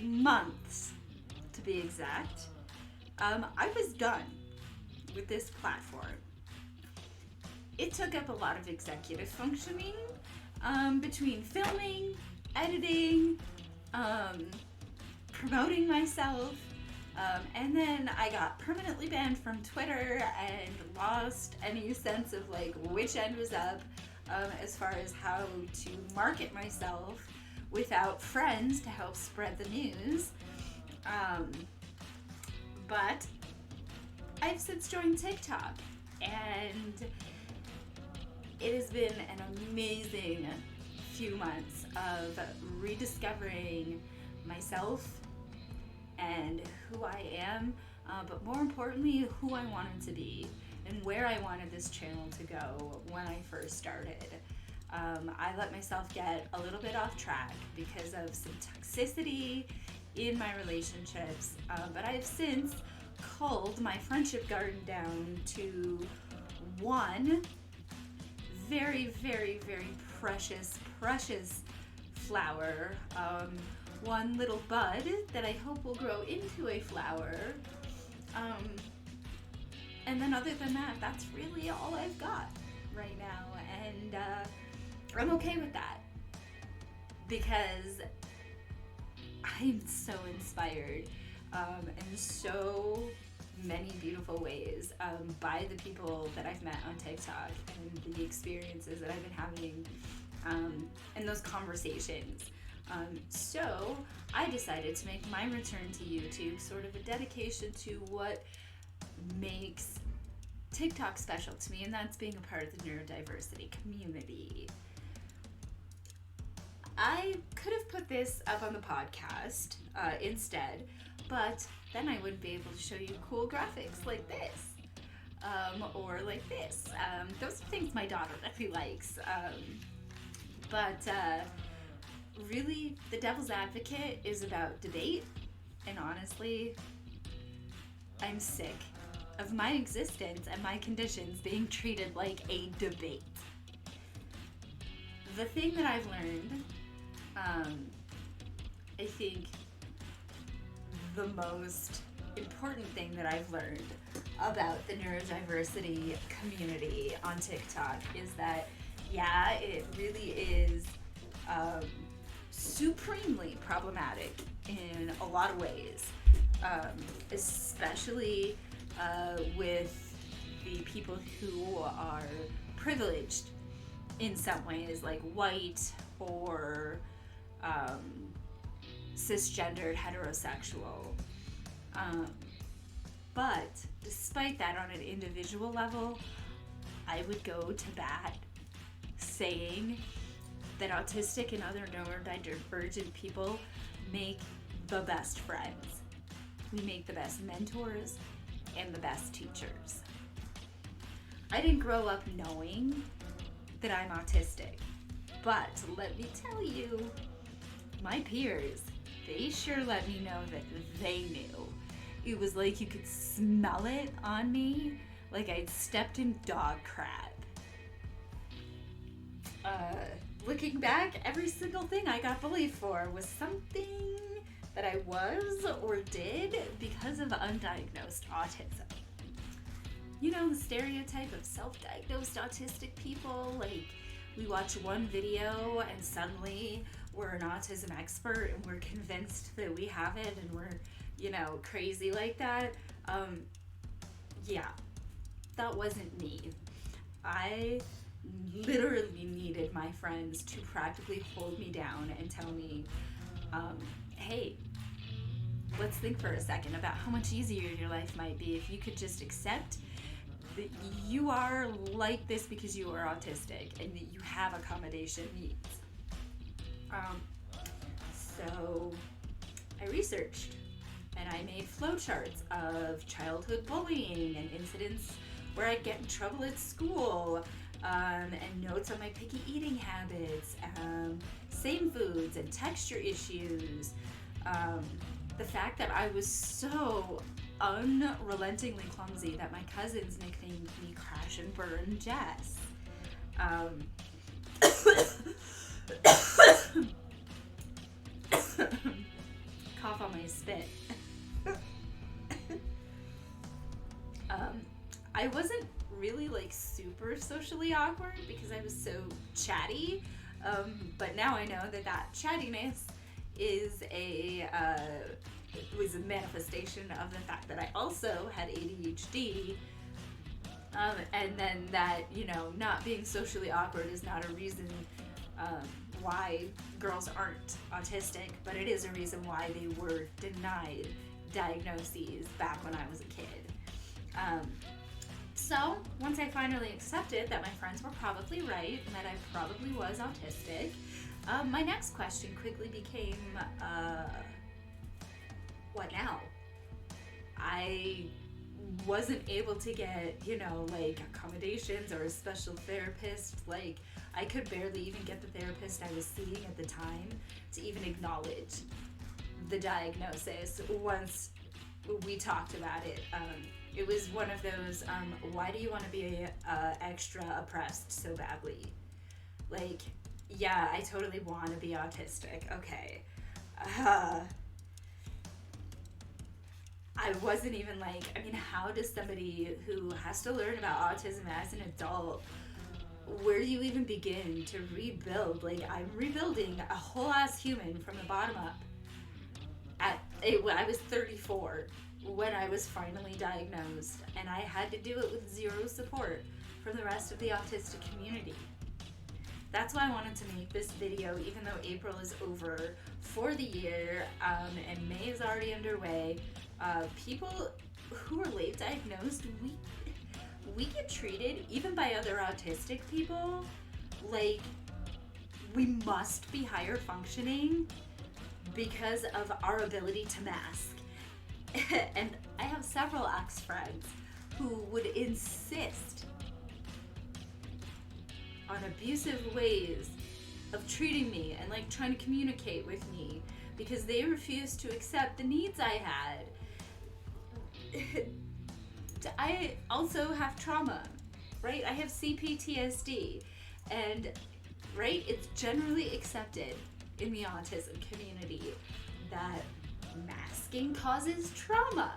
months, to be exact, I was done with this platform. It took up a lot of executive functioning between filming, editing, promoting myself, and then I got permanently banned from Twitter and lost any sense of like which end was up as far as how to market myself without friends to help spread the news. But I've since joined TikTok, and it has been an amazing few months of rediscovering myself and who I am, but more importantly, who I wanted to be and where I wanted this channel to go when I first started. I let myself get a little bit off track because of some toxicity in my relationships, but I've since culled my friendship garden down to one very, very, very precious flower, one little bud that I hope will grow into a flower, and then other than that, that's really all I've got right now, and I'm okay with that because I'm so inspired in so many beautiful ways by the people that I've met on TikTok and the experiences that I've been having and those conversations. So I decided to make my return to YouTube sort of a dedication to what makes TikTok special to me, and that's being a part of the neurodiversity community. I could have put this up on the podcast instead, but then I wouldn't be able to show you cool graphics like this, or like this. Those are things my daughter really likes. But really, the devil's advocate is about debate, and honestly, I'm sick of my existence and my conditions being treated like a debate. The thing that I've learned, I think the most important thing that I've learned about the neurodiversity community on TikTok is that, yeah, it really is supremely problematic in a lot of ways, especially with the people who are privileged in some ways, like white or cisgendered heterosexual. But despite that, on an individual level, I would go to bat saying that autistic and other neurodivergent people make the best friends. We make the best mentors and the best teachers. I didn't grow up knowing that I'm autistic, but let me tell you, my peers, they sure let me know that they knew. It was like you could smell it on me, like I'd stepped in dog crap. Looking back, every single thing I got bullied for was something that I was or did because of undiagnosed autism. You know, the stereotype of self-diagnosed autistic people, like we watch one video and suddenly we're an autism expert and we're convinced that we have it and we're, you know, crazy like that. Yeah, that wasn't me. I literally needed my friends to practically hold me down and tell me, hey, let's think for a second about how much easier your life might be if you could just accept that you are like this because you are autistic and that you have accommodation needs. So I researched and I made flowcharts of childhood bullying and incidents where I'd get in trouble at school, and notes on my picky eating habits, same foods and texture issues, the fact that I was so unrelentingly clumsy that my cousins nicknamed me Crash and Burn Jess. off on my spit. I wasn't really like super socially awkward because I was so chatty, but now I know that chattiness is was a manifestation of the fact that I also had ADHD, and then that, you know, not being socially awkward is not a reason why girls aren't autistic, but it is a reason why they were denied diagnoses back when I was a kid. So once I finally accepted that my friends were probably right and that I probably was autistic, my next question quickly became, what now? I wasn't able to get, you know, like accommodations or a special therapist. Like, I could barely even get the therapist I was seeing at the time to even acknowledge the diagnosis once we talked about it. It was one of those, why do you want to be extra oppressed so badly? Like, yeah, I totally want to be autistic. Okay. I wasn't even like, I mean, how does somebody who has to learn about autism as an adult, where do you even begin to rebuild? Like, I'm rebuilding a whole ass human from the bottom up. I was 34 when I was finally diagnosed, and I had to do it with zero support from the rest of the autistic community. That's why I wanted to make this video, even though April is over for the year, and May is already underway. People who are late diagnosed, we get treated, even by other autistic people, like we must be higher functioning because of our ability to mask. And I have several ex-friends who would insist on abusive ways of treating me and like trying to communicate with me because they refused to accept the needs I had. I also have trauma, right? I have CPTSD, and right, it's generally accepted in the autism community that masking causes trauma.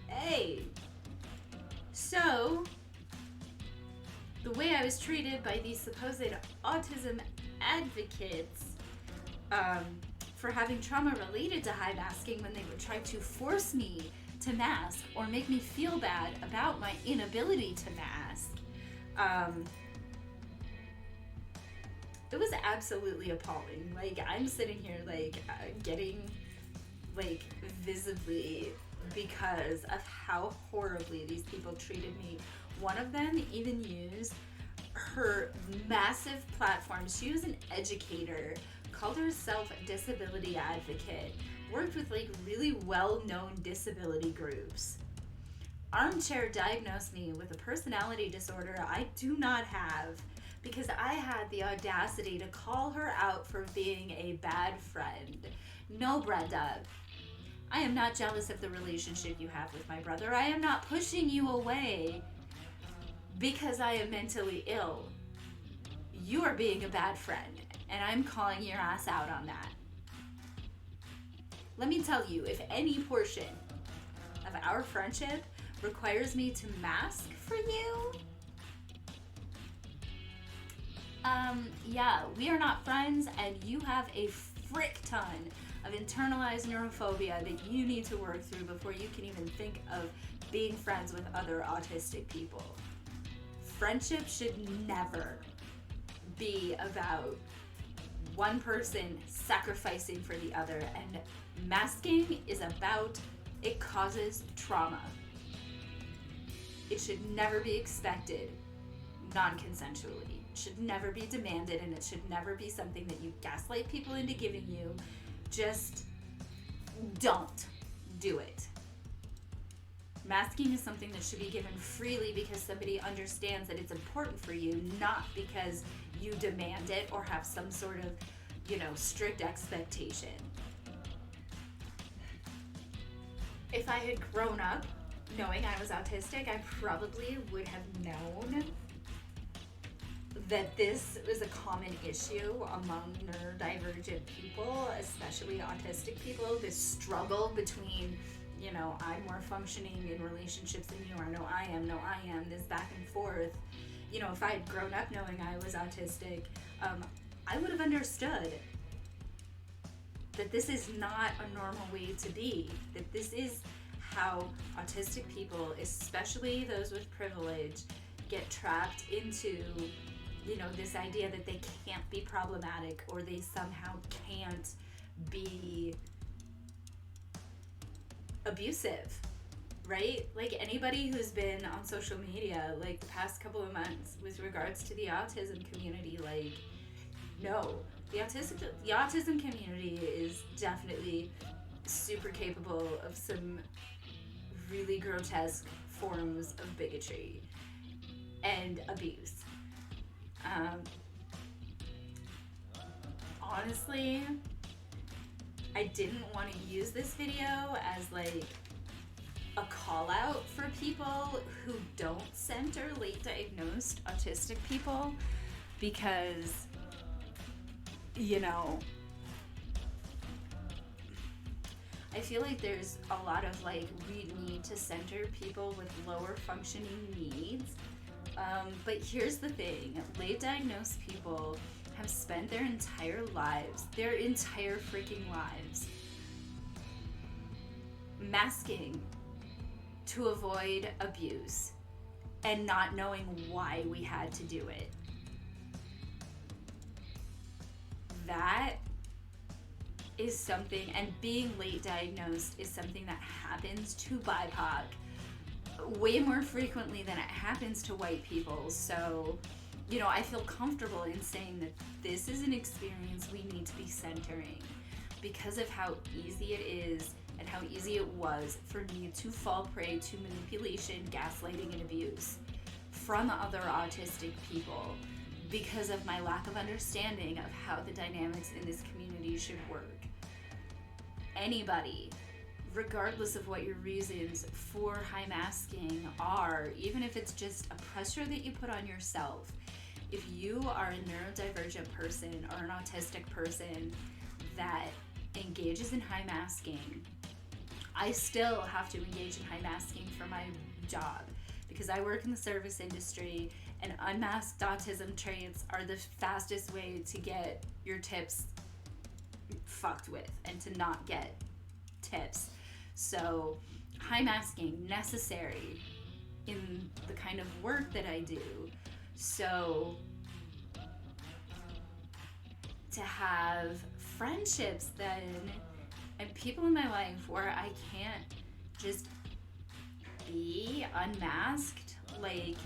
Hey, so the way I was treated by these supposed autism advocates for having trauma related to high masking, when they would try to force me to mask or make me feel bad about my inability to mask, it was absolutely appalling. Like, I'm sitting here like getting like visibly because of how horribly these people treated me. One of them even used her massive platform. She was an educator, called herself a disability advocate, worked with like really well-known disability groups. Armchair diagnosed me with a personality disorder I do not have because I had the audacity to call her out for being a bad friend. No, Brenda, I am not jealous of the relationship you have with my brother. I am not pushing you away because I am mentally ill. You are being a bad friend, and I'm calling your ass out on that. Let me tell you, if any portion of our friendship requires me to mask for you, yeah, we are not friends, and you have a frick ton of internalized neurophobia that you need to work through before you can even think of being friends with other autistic people. Friendship should never be about one person sacrificing for the other, and masking is about, it causes trauma. It should never be expected non-consensually. It should never be demanded, and it should never be something that you gaslight people into giving you. Just don't do it. Masking is something that should be given freely because somebody understands that it's important for you, not because you demand it or have some sort of, you know, strict expectation. If I had grown up knowing I was autistic, I probably would have known that this is a common issue among neurodivergent people, especially autistic people, this struggle between, you know, I'm more functioning in relationships than you are, no I am, this back and forth. You know, if I had grown up knowing I was autistic, I would have understood that this is not a normal way to be, that this is how autistic people, especially those with privilege, get trapped into, you know, this idea that they can't be problematic or they somehow can't be abusive, right? Like anybody who's been on social media like the past couple of months with regards to the autism community, like, no, the autism community is definitely super capable of some really grotesque forms of bigotry and abuse. Honestly, I didn't want to use this video as like a call out for people who don't center late diagnosed autistic people, because, you know, I feel like there's a lot of like, we need to center people with lower functioning needs. But here's the thing, late diagnosed people have spent their entire freaking lives, masking to avoid abuse and not knowing why we had to do it. That is something, and being late diagnosed is something that happens to BIPOC way more frequently than it happens to white people. So, you know, I feel comfortable in saying that this is an experience we need to be centering because of how easy it is and how easy it was for me to fall prey to manipulation, gaslighting, and abuse from other autistic people because of my lack of understanding of how the dynamics in this community should work. Anybody, regardless of what your reasons for high masking are, even if it's just a pressure that you put on yourself, if you are a neurodivergent person or an autistic person that engages in high masking, I still have to engage in high masking for my job because I work in the service industry, and unmasked autism traits are the fastest way to get your tips fucked with and to not get tips. So high masking necessary in the kind of work that I do. So to have friendships then and people in my life where I can't just be unmasked, like,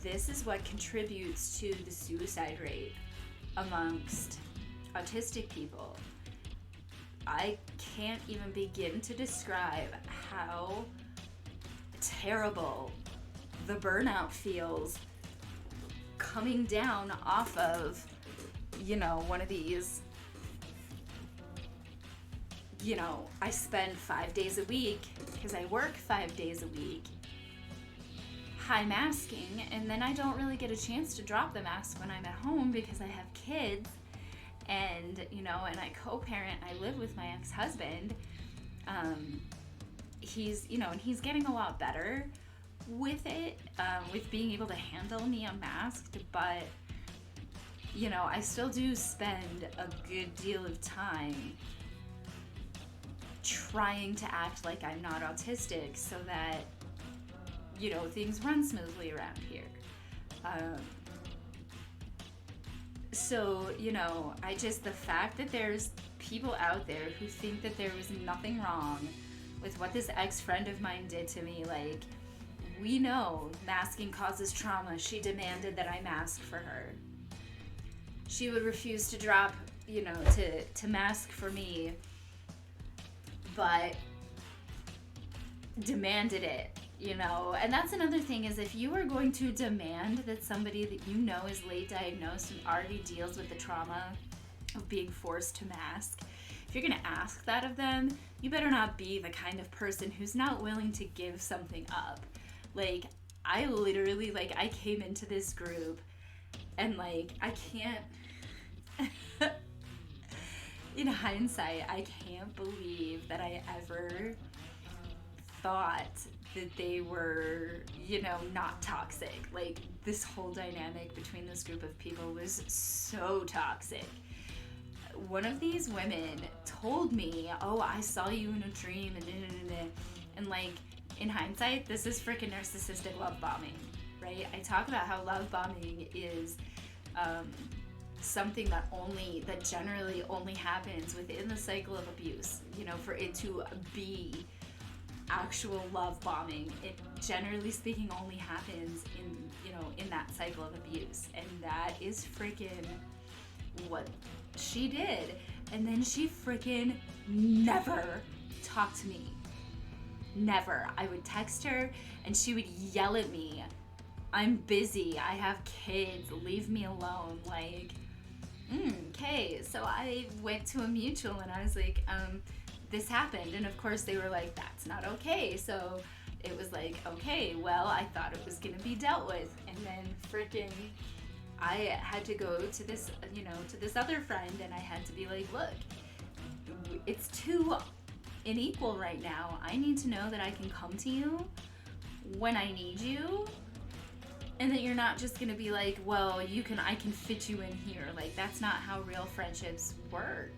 this is what contributes to the suicide rate amongst autistic people. I can't even begin to describe how terrible the burnout feels coming down off of, you know, one of these, you know, I spend 5 days a week because I work 5 days a week high masking, and then I don't really get a chance to drop the mask when I'm at home because I have kids, and, you know, and I co-parent, I live with my ex-husband. He's, you know, and he's getting a lot better with it, with being able to handle me unmasked, but, you know, I still do spend a good deal of time trying to act like I'm not autistic so that, you know, things run smoothly around here. So, you know, the fact that there's people out there who think that there was nothing wrong with what this ex-friend of mine did to me, like, we know masking causes trauma. She demanded that I mask for her. She would refuse to drop, you know, to mask for me, but demanded it, you know. And that's another thing, is if you are going to demand that somebody that you know is late diagnosed and already deals with the trauma of being forced to mask, if you're going to ask that of them, you better not be the kind of person who's not willing to give something up. Like, I literally, like, I came into this group and, like, I can't, in hindsight, I can't believe that I ever thought that they were, you know, not toxic. Like, this whole dynamic between this group of people was so toxic. One of these women told me, oh, I saw you in a dream, and like, in hindsight, this is freaking narcissistic love bombing, right? I talk about how love bombing is something that generally only happens within the cycle of abuse. You know, for it to be actual love bombing, it generally speaking only happens in that cycle of abuse, and that is freaking what she did. And then she freaking never talked to me. Never. I would text her and she would yell at me, I'm busy, I have kids, leave me alone. Like, okay. So I went to a mutual and I was like, this happened. And of course they were like, that's not okay. So it was like, okay, well, I thought it was gonna be dealt with. And then freaking I had to go to this, to this other friend, and I had to be like, look, it's too unequal right now. I need to know that I can come to you when I need you, and that you're not just gonna be like, well, I can fit you in here. Like, that's not how real friendships work.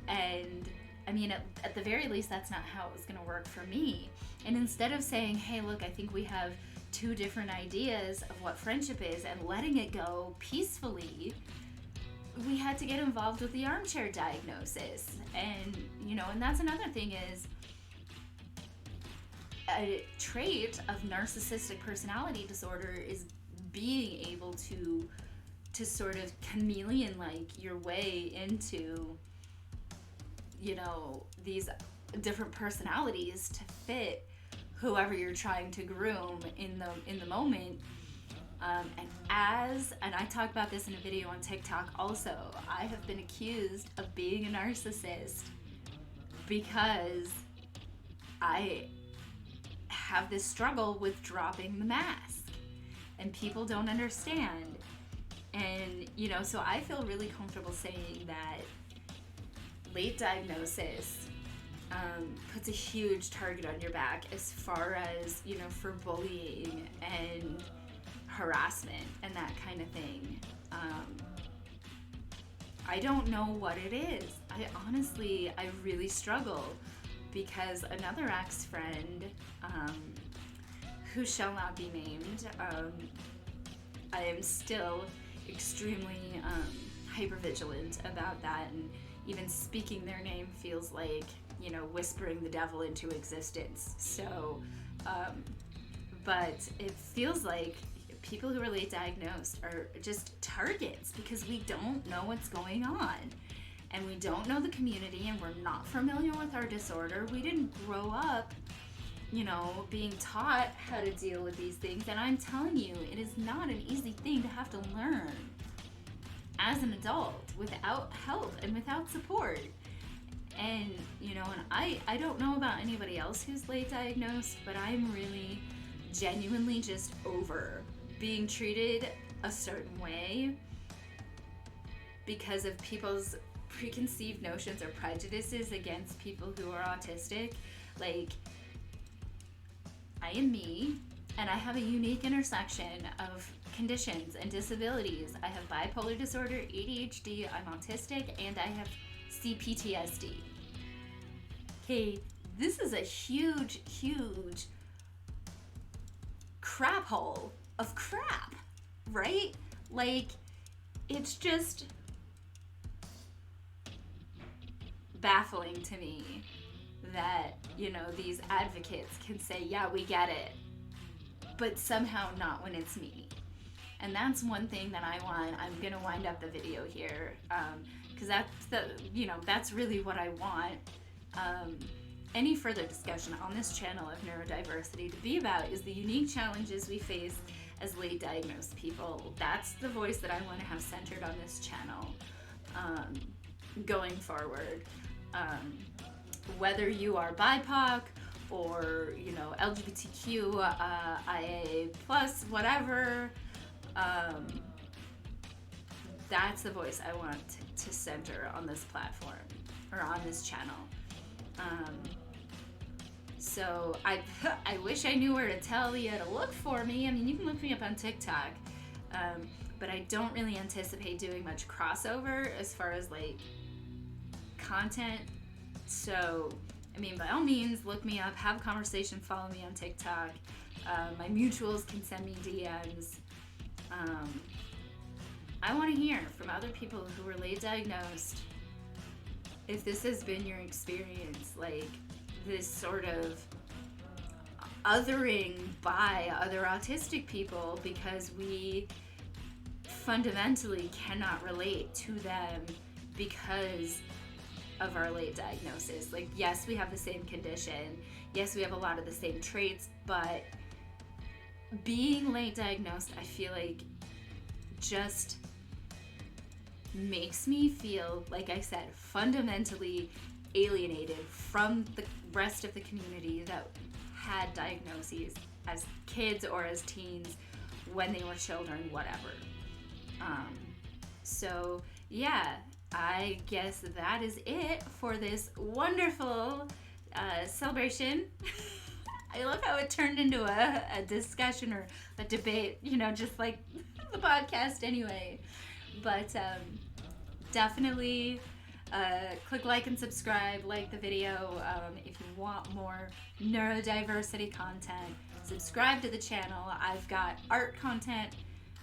And I mean, at the very least, that's not how it was gonna work for me. And instead of saying, hey, look, I think we have two different ideas of what friendship is, and letting it go peacefully, we had to get involved with the armchair diagnosis. And, and that's another thing, is a trait of narcissistic personality disorder is being able to sort of chameleon-like your way into, these different personalities to fit whoever you're trying to groom in the moment. And I talk about this in a video on TikTok also. I have been accused of being a narcissist because I have this struggle with dropping the mask, and people don't understand. And, so I feel really comfortable saying that late diagnosis puts a huge target on your back as far as, for bullying and harassment and that kind of thing. I don't know what it is. I really struggle, because another ex-friend, who shall not be named, I am still extremely hypervigilant about that, and even speaking their name feels like, whispering the devil into existence. So, but it feels like people who are late diagnosed are just targets, because we don't know what's going on, and we don't know the community, and we're not familiar with our disorder. We didn't grow up, being taught how to deal with these things. And I'm telling you, it is not an easy thing to have to learn as an adult without help and without support. And, and I don't know about anybody else who's late diagnosed, but I'm really genuinely just over being treated a certain way because of people's preconceived notions or prejudices against people who are autistic. Like, I am me, and I have a unique intersection of conditions and disabilities. I have bipolar disorder, ADHD, I'm autistic, and I have CPTSD. Okay, this is a huge, huge crap hole of crap, right? Like, it's just baffling to me that, these advocates can say, yeah, we get it, but somehow not when it's me. And that's one thing that I'm gonna wind up the video here, because that's really what I want any further discussion on this channel of neurodiversity to be about, is the unique challenges we face as late diagnosed people. That's the voice that I want to have centered on this channel going forward. Whether you are BIPOC or, you know, LGBTQ, IA plus, whatever. That's the voice I want to center on this platform or on this channel. So I wish I knew where to tell you to look for me. I mean, you can look me up on TikTok, but I don't really anticipate doing much crossover as far as like content. So, I mean, by all means, look me up, have a conversation, follow me on TikTok. My mutuals can send me DMs. I want to hear from other people who were late diagnosed, if this has been your experience, like this sort of othering by other autistic people because we fundamentally cannot relate to them because of our late diagnosis. Like, yes, we have the same condition. Yes, we have a lot of the same traits, but being late diagnosed, I feel like, just makes me feel, like I said, fundamentally alienated from the rest of the community that had diagnoses as kids or as teens when they were children, whatever. So yeah, I guess that is it for this wonderful celebration. I love how it turned into a discussion or a debate, you know, just like the podcast anyway. But definitely click like and subscribe, like the video if you want more neurodiversity content. Subscribe to the channel. I've got art content,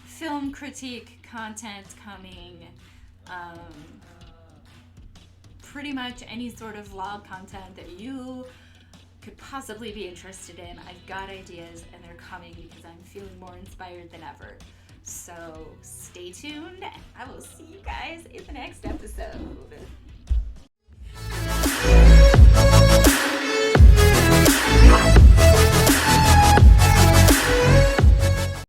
film critique content coming, pretty much any sort of vlog content that you could possibly be interested in. I've got ideas and they're coming because I'm feeling more inspired than ever. So stay tuned. I will see you guys in the next episode.